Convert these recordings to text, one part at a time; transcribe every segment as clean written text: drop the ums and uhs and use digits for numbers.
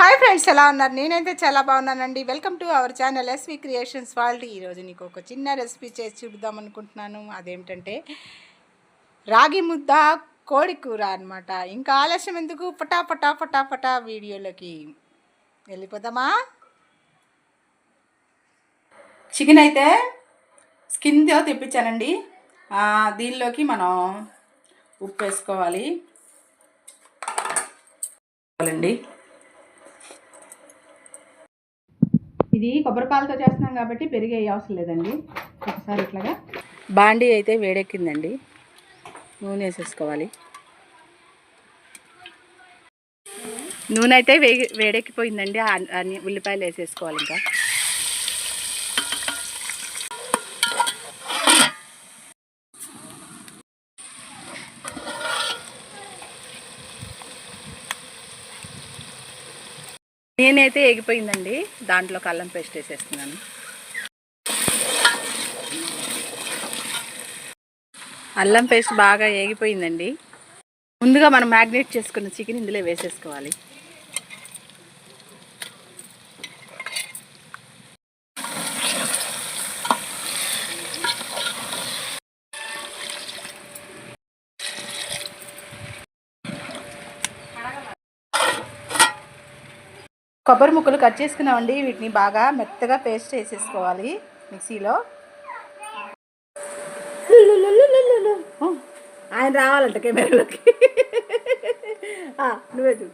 Hi friends, ఎలా ఉన్నారు? నేనైతే చాలా బాగున్నానండి. Welcome to our channel SV creations world. ఈరోజు నీకు ఒక చిన్న రెసిపీ చేసి చూద్దాం అనుకుంటున్నాను. అదేమిటంటే రాగి ముద్ద కోడి కూర అనమాట. ఇంకా ఆలస్యం ఎందుకు, ఫటాఫటా వీడియోలోకి వెళ్ళిపోదామా? చికెన్ అయితే స్కిన్తో తెప్పించానండి. దీనిలోకి మనం ఉప్పు వేసుకోవాలి అండి. ఇది కొబ్బరి పాలతో చేస్తున్నాం కాబట్టి పెరిగే అవసరం లేదండి. ఒకసారి ఇట్లాగా బాండీ అయితే వేడెక్కిందండి. నూనె వేసేసుకోవాలి. నూనె అయితే వేడెక్కిపోయిందండి. అన్ని ఉల్లిపాయలు వేసేసుకోవాలి. ఇంకా నేనైతే ఎగిపోయిందండి. దాంట్లో అల్లం పేస్ట్ వేసేస్తున్నాను. అల్లం పేస్ట్ బాగా ఏగిపోయిందండి. ముందుగా మనం మ్యాగ్నేట్ చేసుకున్న చికెన్ ఇందులో వేసేసుకోవాలి. కొబ్బరి ముక్కలు కట్ చేసుకున్నామండి. వీటిని బాగా మెత్తగా పేస్ట్ వేసేసుకోవాలి మిక్సీలో. ఆయన రావాలంట కెమెరాలోకి. నువ్వే చూ.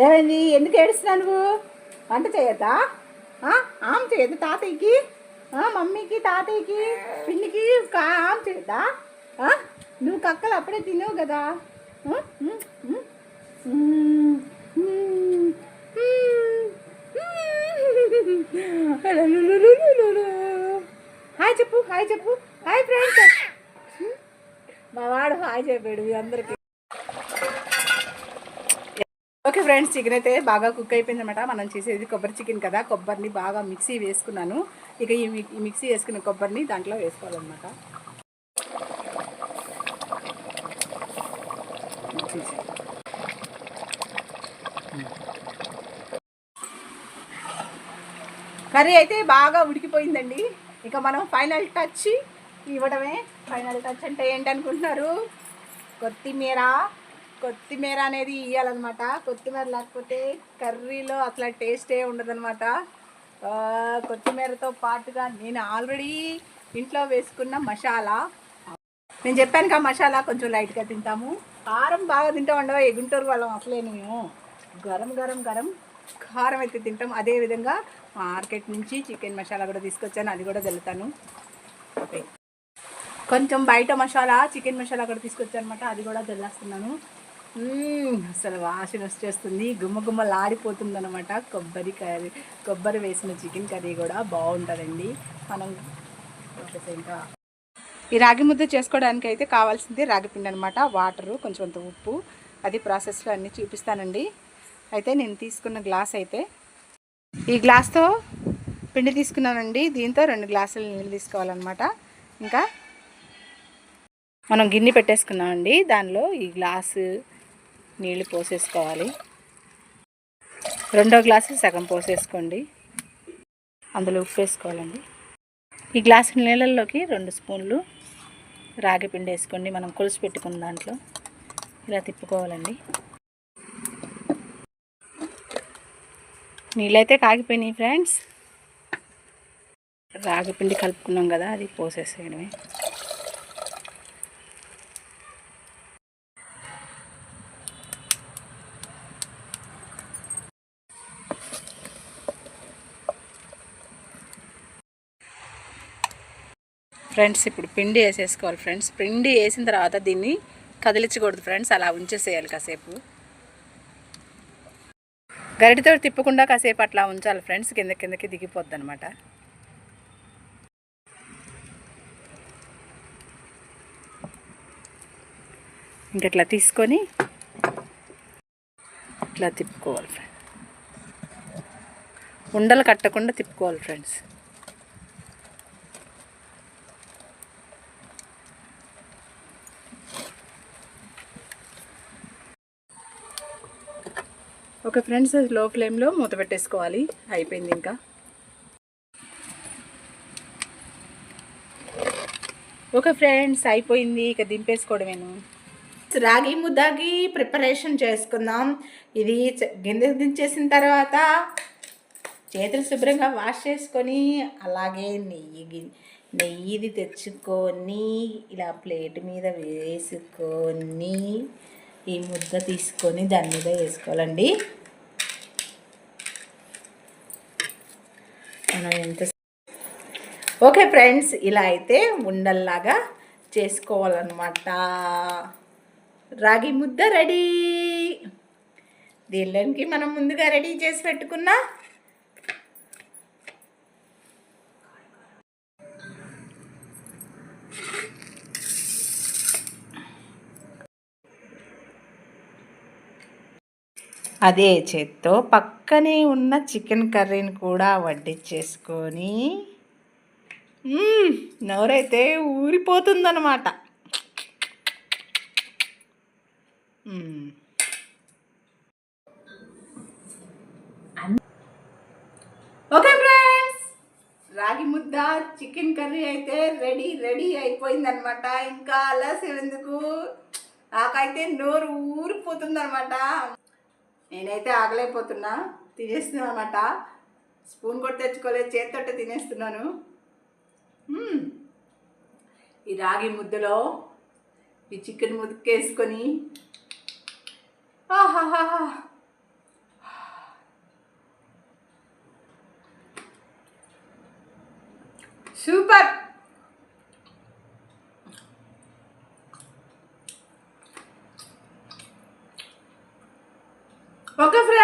ఏమైంది? ఎందుకు ఏడుస్తున్నావు నువ్వు? వంట చేయొద్దా? ఆమె చేయొద్దు తాతయ్యకి, మమ్మీకి, తాతయ్యకి, పిన్నికి ఆమె చేయొద్దా? నువ్వు కక్కలు అప్పుడే తినవు కదా. హాయ్ చెప్పు, హాయ్ చెప్పు, హాయ్ ఫ్రెండ్స్. మా వాడు హాయ్ చెప్పాడు అందరికి. ఓకే ఫ్రెండ్స్, చికెన్ అయితే బాగా కుక్ అయిపోయింది అనమాట. మనం చేసేది కొబ్బరి చికెన్ కదా. కొబ్బరిని బాగా మిక్సీ వేసుకున్నాను. ఇక ఈ మిక్సీ వేసుకున్న కొబ్బరిని దాంట్లో వేసుకోవాలన్నమాట. కర్రీ అయితే బాగా ఉడికిపోయిందండి. ఇక మనం ఫైనల్ టచ్ ఇవ్వడమే. ఫైనల్ టచ్ అంటే ఏంటనుకుంటున్నారు? కొత్తిమీర అనేది ఇవ్వాలన్నమాట. కొత్తిమీర లేకపోతే కర్రీలో అసలు టేస్టే ఉండదన్నమాట. కొత్తిమీరతో పాటుగా నేను ఆల్రెడీ ఇంట్లో వేసుకున్న మసాలా, నేను చెప్పాను కదా మసాలా కొంచెం లైట్గా తింటాము. కారం బాగా తింటాం ఉండవా ఈ గుంటూరు వాళ్ళం. అసలే మేము గరం కారం అయితే తింటాం. అదేవిధంగా మార్కెట్ నుంచి చికెన్ మసాలా కూడా తీసుకొచ్చాను, అది కూడా చల్లుతాను. ఓకే, కొంచెం బయట మసాలా, చికెన్ మసాలా కూడా తీసుకొచ్చాను అనమాట, అది కూడా చల్లేస్తున్నాను. అసలు వాసన వచ్చేస్తుంది, గుమ్మలాడిపోతుంది అనమాట. కొబ్బరి వేసిన చికెన్ కర్రీ కూడా బాగుంటుందండి. మనం ఇంకా ఈ రాగి ముద్ద చేసుకోవడానికి అయితే కావాల్సింది రాగిపిండి అనమాట. వాటరు, కొంచెం అంత ఉప్పు, అది ప్రాసెస్లో అన్నీ చూపిస్తానండి. అయితే నేను తీసుకున్న గ్లాస్ అయితే ఈ గ్లాస్తో పిండి తీసుకున్నానండి. దీంతో 2 గ్లాసులు నీళ్ళు తీసుకోవాలన్నమాట. ఇంకా మనం గిన్నె పెట్టేసుకున్నామండి. దానిలో ఈ గ్లాసు నీళ్ళు పోసేసుకోవాలి. 2వ గ్లాసు సగం పోసేసుకోండి. అందులో ఉప్పు వేసుకోవాలండి. ఈ గ్లాసు నీళ్ళల్లోకి 2 స్పూన్లు రాగి పిండి వేసుకోండి. మనం కొలిసి పెట్టుకున్న దాంట్లో ఇలా తిప్పుకోవాలండి. నీళ్ళైతే కాగిపోయినాయి ఫ్రెండ్స్. రాగి పిండి కలుపుకున్నాం కదా, అది పోసేసేయడమే. ఫ్రెండ్స్ ఇప్పుడు పిండి వేసేసుకోవాలి ఫ్రెండ్స్. పిండి వేసిన తర్వాత దీన్ని కదిలించకూడదు ఫ్రెండ్స్, అలా ఉంచేసేయాలి కాసేపు. గరిటితో తిప్పకుండా కాసేపు అట్లా ఉంచాలి ఫ్రెండ్స్, కిందకి దిగిపోద్ది అనమాట. ఇంకట్లా తీసుకొని ఇట్లా తిప్పుకోవాలి ఫ్రెండ్స్. ఉండలు కట్టకుండా తిప్పుకోవాలి ఫ్రెండ్స్. ఓకే ఫ్రెండ్స్, లో ఫ్లేమ్లో మూత పెట్టేసుకోవాలి. అయిపోయింది ఇంకా. ఓకే ఫ్రెండ్స్, అయిపోయింది. ఇక దింపేసుకోవడమేను. రాగి ముద్దకి ప్రిపరేషన్ చేసుకుందాం. ఇది గిన్నె దించేసిన తర్వాత చేతులు శుభ్రంగా వాష్ చేసుకొని, అలాగే నెయ్యిది తెచ్చుకొని ఇలా ప్లేట్ మీద వేసుకొని ఈ ముద్ద తీసుకొని దాని మీద వేసుకోవాలండి. మనం ఎంత ఓకే ఫ్రెండ్స్, ఇలా అయితే ఉండల్లాగా చేసుకోవాలన్నమాట. రాగి ముద్ద రెడీ. దీనిలోకి మనం ముందుగా రెడీ చేసి పెట్టుకున్న అదే చేత్తో పక్కనే ఉన్న చికెన్ కర్రీని కూడా వడ్డించేసుకొని నోరైతే ఊరిపోతుందన్నమాట. ఓకే ఫ్రెండ్స్, రాగి ముద్ద చికెన్ కర్రీ అయితే రెడీ అయిపోయిందనమాట. ఇంకా ఆలస్యం ఎందుకు, నాకైతే నోరు ఊరిపోతుందనమాట. నేనైతే ఆగలేకపోతున్నా, తినేస్తున్నాను అనమాట. స్పూన్ కూడా తెచ్చుకోలేదు, చేతితోటే తినేస్తున్నాను. ఈ రాగి ముద్దలో ఈ చికెన్ ముద్దకేసుకొని ఆహాహా, సూపర్. Okay friends.